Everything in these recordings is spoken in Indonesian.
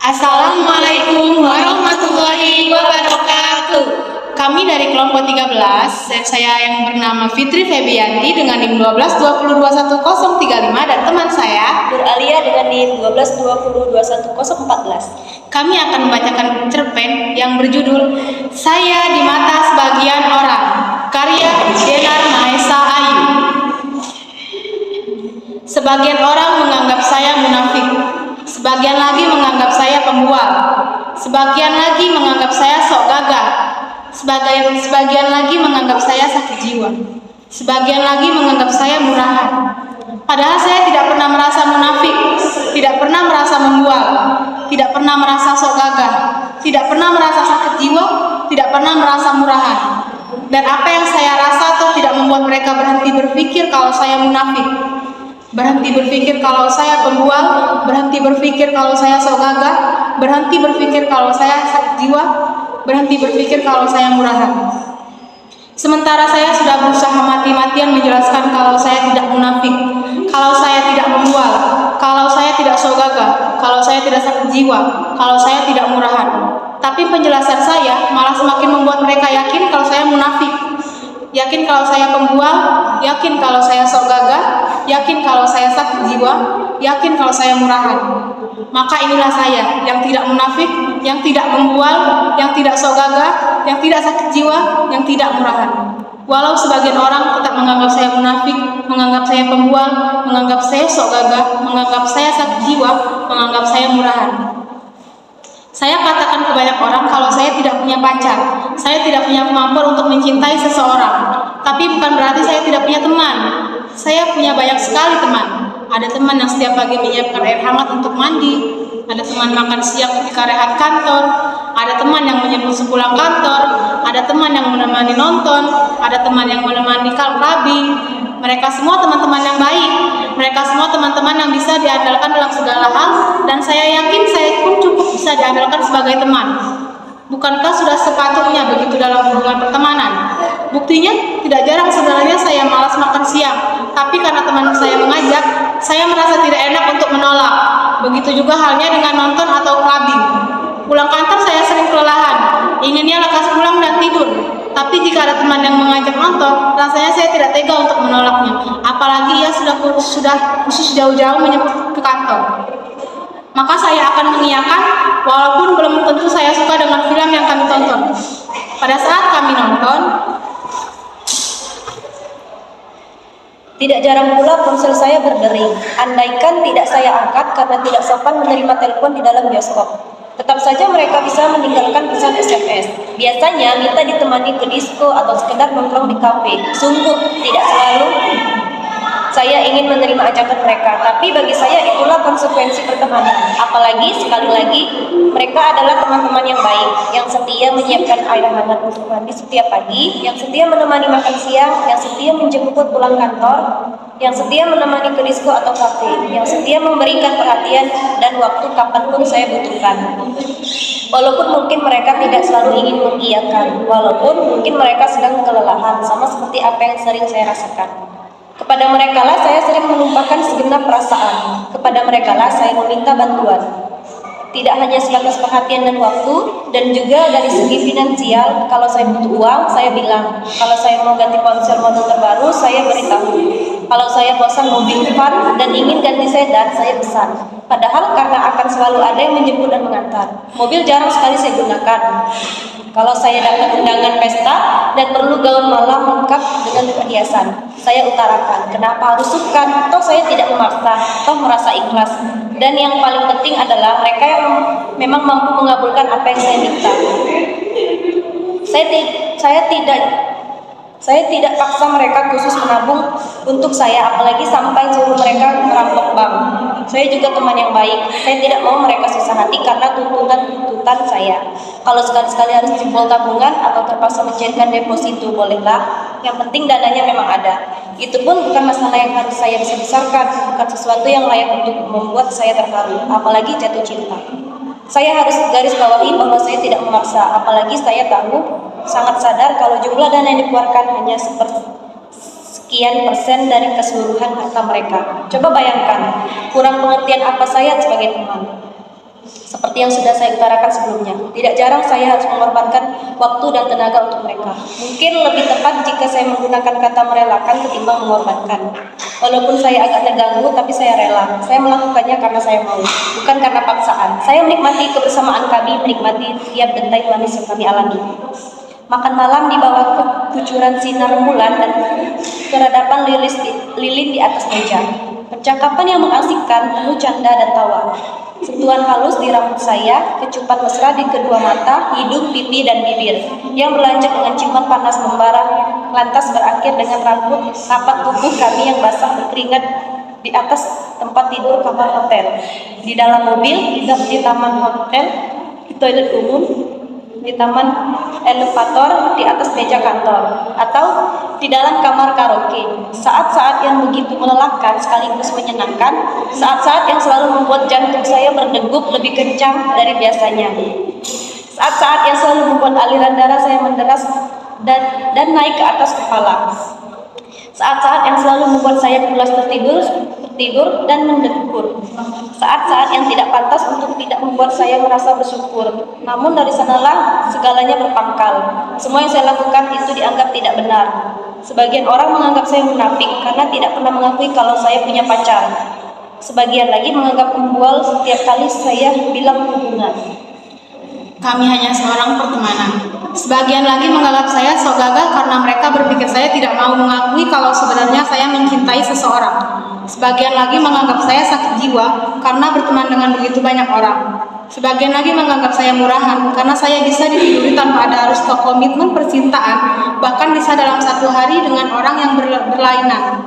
Assalamualaikum warahmatullahi wabarakatuh. Kami dari kelompok 13, saya yang bernama Fitri Febianti dengan NIM 1220211035 dan teman saya Nur Alia dengan NIM 1220211014. Kami akan membacakan cerpen yang berjudul Saya di Mata Sebagian Orang, karya Denar Mahesa Ayu. Sebagian orang menganggap saya munafik, sebagian lagi menganggap saya pembual, sebagian lagi menganggap saya sok gagah, sebagian lagi menganggap saya sakit jiwa, sebagian lagi menganggap saya murahan. Padahal saya tidak pernah merasa munafik, tidak pernah merasa membual, tidak pernah merasa sok gagah, tidak pernah merasa sakit jiwa, tidak pernah merasa murahan. Dan apa yang saya rasa tuh tidak membuat mereka berhenti berpikir kalau saya munafik, berhenti berpikir kalau saya pembual, berhenti berpikir kalau saya sok gagah, berhenti berpikir kalau saya sakit jiwa, berhenti berpikir kalau saya murahan. Sementara saya sudah berusaha mati-matian menjelaskan kalau saya tidak munafik, kalau saya tidak membual, kalau saya tidak sok gagah, kalau saya tidak sakit jiwa, kalau saya tidak murahan. Tapi penjelasan saya malah semakin membuat mereka yakin kalau saya munafik, yakin kalau saya pembual, yakin kalau saya sok gagah, yakin kalau saya sakit jiwa, yakin kalau saya murahan. Maka inilah saya yang tidak munafik, yang tidak membual, yang tidak sok gagah, yang tidak sakit jiwa, yang tidak murahan. Walau sebagian orang tetap menganggap saya munafik, menganggap saya pembual, menganggap saya sok gagah, menganggap saya sakit jiwa, menganggap saya murahan. Saya katakan ke banyak orang kalau saya tidak punya pacar, saya tidak punya kemampuan untuk mencintai seseorang. Tapi bukan berarti saya tidak punya teman. Saya punya banyak sekali teman. Ada teman yang setiap pagi menyiapkan air hangat untuk mandi, ada teman makan siang ketika rehat kantor, ada teman yang menjemput sepulang kantor, ada teman yang menemani nonton, ada teman yang menemani clubbing. Mereka semua teman-teman yang baik, mereka semua teman-teman yang bisa diandalkan dalam segala hal, dan saya yakin saya pun cukup bisa diandalkan sebagai teman. Bukankah sudah sepatutnya begitu dalam hubungan pertemanan? Buktinya, tidak jarang sebenarnya saya malas makan siang, tapi karena teman saya mengajak, saya merasa tidak enak untuk menolak. Begitu juga halnya dengan nonton atau clubbing. Pulang kantor saya sering kelelahan, inginnya lekas pulang dan tidur. Tapi jika ada teman yang mengajak nonton, rasanya saya tidak tega untuk menolaknya. Apalagi ia sudah khusus jauh-jauh menjemput ke kantor. Maka saya akan mengiyakan, walaupun belum tentu saya suka dengan film yang kami tonton. Pada saat kami nonton, tidak jarang pula ponsel saya berdering. Andaikan tidak saya angkat karena tidak sopan menerima telepon di dalam bioskop. Tetap saja mereka bisa meninggalkan pesan SMS. Biasanya minta ditemani ke disko atau sekedar nongkrong di kafe. Sungguh tidak selalu saya ingin menerima ajakan mereka, tapi bagi saya itulah konsekuensi pertemanan. Apalagi sekali lagi mereka adalah teman-teman yang baik, yang setia menyiapkan air hangat untuk mandi setiap pagi, yang setia menemani makan siang, yang setia menjemput pulang kantor, yang setia menemani ke disko atau kafe, yang setia memberikan perhatian dan waktu kapanpun saya butuhkan. Walaupun mungkin mereka tidak selalu ingin mengiyakan, walaupun mungkin mereka sedang kelelahan, sama seperti apa yang sering saya rasakan. Kepada mereka lah saya sering menumpahkan segenap perasaan. Kepada mereka lah saya meminta bantuan. Tidak hanya sebatas perhatian dan waktu, dan juga dari segi finansial. Kalau saya butuh uang, saya bilang. Kalau saya mau ganti ponsel model terbaru, saya beritahu. Kalau saya bosan mobil fun dan ingin ganti sedan, saya pesan. Padahal karena akan selalu ada yang menjemput dan mengantar. Mobil jarang sekali saya gunakan. Kalau saya dapat undangan pesta dan perlu gaun malam lengkap dengan perhiasan, saya utarakan. Kenapa harus sukkan? Toh saya tidak memaksa, toh merasa ikhlas. Dan yang paling penting adalah mereka yang memang mampu mengabulkan apa yang saya minta. Saya tidak paksa mereka khusus menabung untuk saya, apalagi sampai suruh mereka merampok bank. Saya juga teman yang baik. Saya tidak mau mereka susah hati karena tuntutan saya. Kalau sekali-sekali harus jempol tabungan atau terpaksa mencairkan deposito, bolehlah. Yang penting dananya memang ada. Itu pun bukan masalah yang harus saya besar-besarkan, bukan sesuatu yang layak untuk membuat saya terharu, apalagi jatuh cinta. Saya harus garis bawahi bahwa saya tidak memaksa, apalagi saya tahu, sangat sadar kalau jumlah dana yang dikeluarkan hanya sekian persen dari keseluruhan harta mereka. Coba bayangkan, kurang pengertian apa saya sebagai teman. Seperti yang sudah saya utarakan sebelumnya, tidak jarang saya harus mengorbankan waktu dan tenaga untuk mereka. Mungkin lebih tepat jika saya menggunakan kata merelakan ketimbang mengorbankan. Walaupun saya agak terganggu, tapi saya rela. Saya melakukannya karena saya mau, bukan karena paksaan. Saya menikmati kebersamaan kami, menikmati tiap detai manis yang kami alami. Makan malam di bawah kucuran sinar bulan dan keradapan lilin di atas meja. Percakapan yang mengasihkan, penuh canda dan tawa. Sentuhan halus di rambut saya, kecupan mesra di kedua mata, hidung, pipi, dan bibir, yang berlanjut dengan ciuman panas membara, lantas berakhir dengan rambut rapat tubuh kami yang basah berkeringat di atas tempat tidur kamar hotel, di dalam mobil, di taman hotel, di toilet umum, di taman elevator, di atas meja kantor, atau di dalam kamar karaoke. Saat-saat yang begitu melelahkan sekaligus menyenangkan, saat-saat yang selalu membuat jantung saya berdegup lebih kencang dari biasanya. Saat-saat yang selalu membuat aliran darah saya menderas dan naik ke atas kepala. Saat-saat yang selalu membuat saya pulas tertidur dan mendengkur. Saat-saat yang tidak pantas untuk tidak membuat saya merasa bersyukur. Namun dari sanalah segalanya berpangkal. Semua yang saya lakukan itu dianggap tidak benar. Sebagian orang menganggap saya munafik karena tidak pernah mengakui kalau saya punya pacar. Sebagian lagi menganggap membual setiap kali saya bilang hubungan. Kami hanya seorang pertemanan. Sebagian lagi menganggap saya sok gagah karena mereka berpikir saya tidak mau mengakui kalau sebenarnya saya mencintai seseorang. Sebagian lagi menganggap saya sakit jiwa karena berteman dengan begitu banyak orang. Sebagian lagi menganggap saya murahan karena saya bisa ditiduri tanpa ada harus komitmen percintaan, bahkan bisa dalam satu hari dengan orang yang berlainan.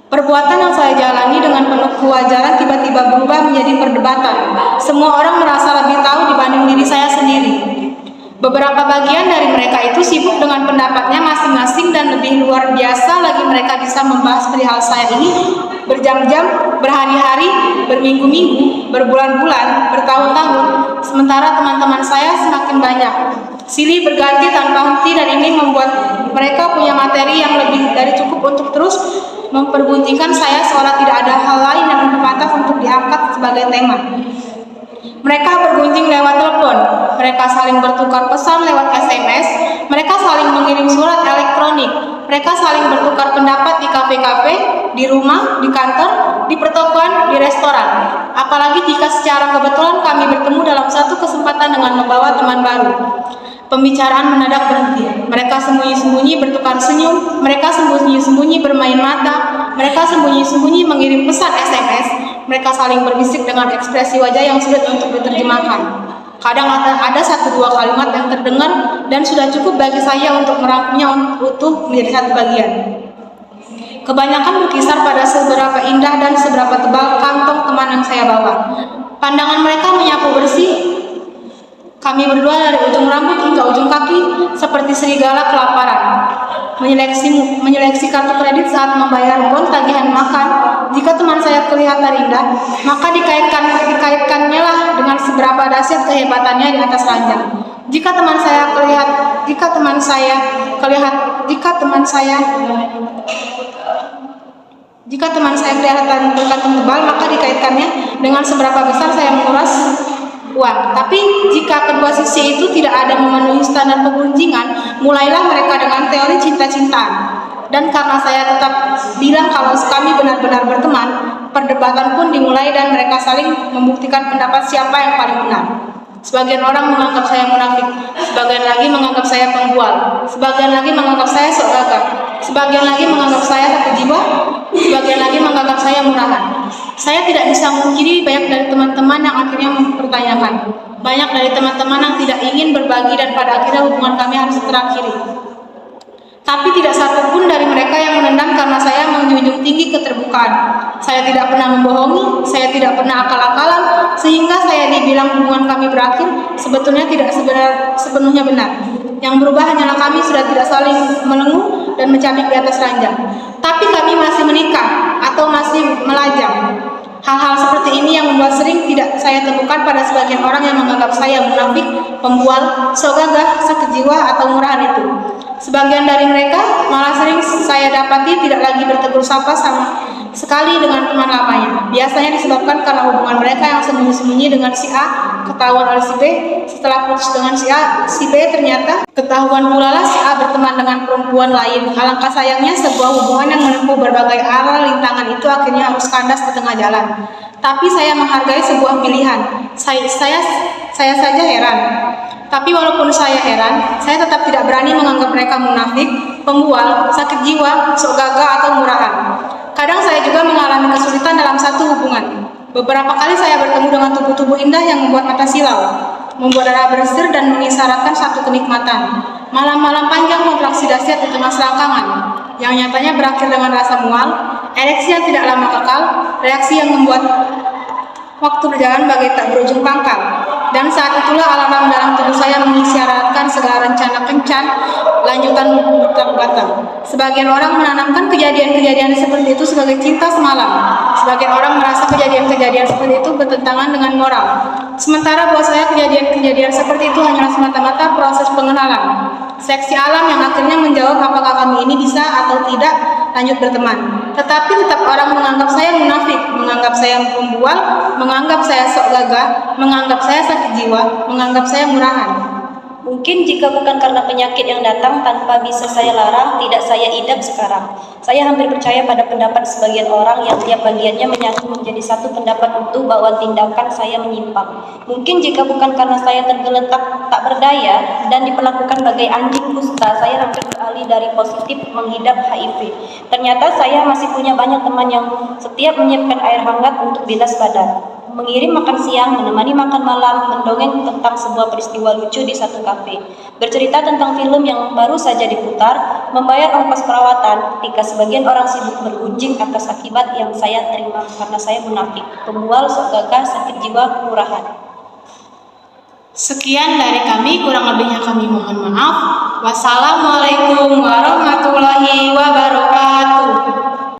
Perbuatan yang saya jalani dengan penuh kewajaran tiba-tiba berubah menjadi perdebatan. Semua orang merasa lebih tahu dibanding diri saya sendiri. Beberapa bagian dari mereka itu sibuk dengan pendapatnya masing-masing dan lebih luar biasa lagi mereka bisa membahas perihal saya ini berjam-jam, berhari-hari, berminggu-minggu, berbulan-bulan, bertahun-tahun. Sementara teman-teman saya semakin banyak. Silih berganti tanpa henti dan ini membuat mereka punya materi yang lebih dari cukup untuk terus mempergunjingkan saya seolah tidak ada hal lain yang lebih pantas untuk diangkat sebagai tema. Mereka bergunjing lewat telepon, mereka saling bertukar pesan lewat SMS, mereka saling mengirim surat elektronik, mereka saling bertukar pendapat di kafe-kafe, di rumah, di kantor, di pertokoan, di restoran. Apalagi jika secara kebetulan kami bertemu dalam satu kesempatan dengan membawa teman baru. Pembicaraan mendadak berhenti. Mereka sembunyi-sembunyi bertukar senyum, mereka sembunyi-sembunyi bermain mata, mereka sembunyi-sembunyi mengirim pesan SMS, mereka saling berbisik dengan ekspresi wajah yang sulit untuk diterjemahkan. Kadang ada satu dua kalimat yang terdengar dan sudah cukup bagi saya untuk merangkumnya utuh menjadi satu bagian. Kebanyakan berkisar pada seberapa indah dan seberapa tebal kantong teman yang saya bawa. Pandangan mereka menyapu bersih kami berdua dari ujung rambut hingga ujung kaki seperti serigala kelaparan. Menyeleksi kartu kredit saat membayar bon tagihan makan. Jika teman saya kelihatan indah, maka dikaitkannya lah dengan seberapa dahsyat kehebatannya di atas ranjang. Jika teman saya kelihatan berkantong tebal, maka dikaitkannya dengan seberapa besar saya menguras uang. Tapi jika kedua sisi itu tidak ada memenuhi standar pegunjingan, mulailah mereka dengan teori cinta-cintaan. Dan karena saya tetap bilang kalau kami benar-benar berteman, perdebatan pun dimulai dan mereka saling membuktikan pendapat siapa yang paling benar. Sebagian orang menganggap saya munafik, sebagian lagi menganggap saya pembual, sebagian lagi menganggap saya sok gagah, sebagian lagi menganggap saya sakit jiwa, sebagian lagi menganggap saya murahan. Saya tidak bisa memungkiri banyak dari teman-teman yang akhirnya mempertanyakan. Banyak dari teman-teman yang tidak ingin berbagi dan pada akhirnya hubungan kami harus terakhiri. Tapi tidak satu pun dari mereka yang menendang karena saya menjunjung tinggi keterbukaan. Saya tidak pernah membohongi, saya tidak pernah akal-akalan, sehingga saya dibilang hubungan kami berakhir sebetulnya tidak sepenuhnya benar. Yang berubah hanyalah kami sudah tidak saling melenguh dan mencabik di atas ranjang. Tapi kami masih menikah atau masih melajang. Hal-hal seperti ini yang membuat sering tidak saya temukan pada sebagian orang yang menganggap saya munafik, pembual, sok gagah, sakit jiwa, atau murahan itu. Sebagian dari mereka malah sering saya dapati tidak lagi bertegur sapa sekali dengan teman lamanya. Biasanya disebabkan karena hubungan mereka yang sembunyi-sembunyi dengan si A ketahuan oleh si B. Setelah putus dengan si A, si B ternyata ketahuan pula lah si A berteman dengan perempuan lain. Alangkah sayangnya sebuah hubungan yang menempuh berbagai arah rintangan itu akhirnya harus kandas di tengah jalan. Tapi saya menghargai sebuah pilihan. Saya saja heran. Tapi walaupun saya heran, saya tetap tidak berani menganggap mereka munafik, pembual, sakit jiwa, sok gagah atau murahan. Kadang saya juga mengalami kesulitan dalam satu hubungan. Beberapa kali saya bertemu dengan tubuh-tubuh indah yang membuat mata silau, membuat darah bersir dan mengisyaratkan satu kenikmatan. Malam-malam panjang kontraksi dahsyat di tengah selangkangan, yang nyatanya berakhir dengan rasa mual, ereksi yang tidak lama kekal, reaksi yang membuat waktu berjalan bagai tak berujung pangkal. Dan saat itulah alarm dalam tubuh saya mengisyaratkan segala rencana kencan lanjutan batang. Sebagian orang menanamkan kejadian-kejadian seperti itu sebagai cinta semalam. Sebagian orang merasa kejadian-kejadian seperti itu bertentangan dengan moral. Sementara buat saya kejadian-kejadian seperti itu hanyalah semata-mata proses pengenalan. Seksi alam yang akhirnya menjawab apakah kami ini bisa atau tidak lanjut berteman. Tetapi tetap orang menganggap saya munafik, menganggap saya pembual, menganggap saya sok gagah, menganggap saya sakit jiwa, menganggap saya murahan. Mungkin jika bukan karena penyakit yang datang tanpa bisa saya larang, tidak saya idap sekarang. Saya hampir percaya pada pendapat sebagian orang yang tiap bagiannya menyatu menjadi satu pendapat utuh bahwa tindakan saya menyimpang. Mungkin jika bukan karena saya tergeletak tak berdaya dan diperlakukan bagai anjing kusta, saya hampir beralih dari positif menghidap HIV. Ternyata saya masih punya banyak teman yang setiap menyiapkan air hangat untuk bilas badan, mengirim makan siang, menemani makan malam, mendongeng tentang sebuah peristiwa lucu di satu kafe, bercerita tentang film yang baru saja diputar, membayar ongkos perawatan ketika sebagian orang sibuk bergunjing atas akibat yang saya terima karena saya munafik, pembual, sok gagah, sakit jiwa, murahan. Sekian dari kami, kurang lebihnya kami mohon maaf. Wassalamualaikum warahmatullahi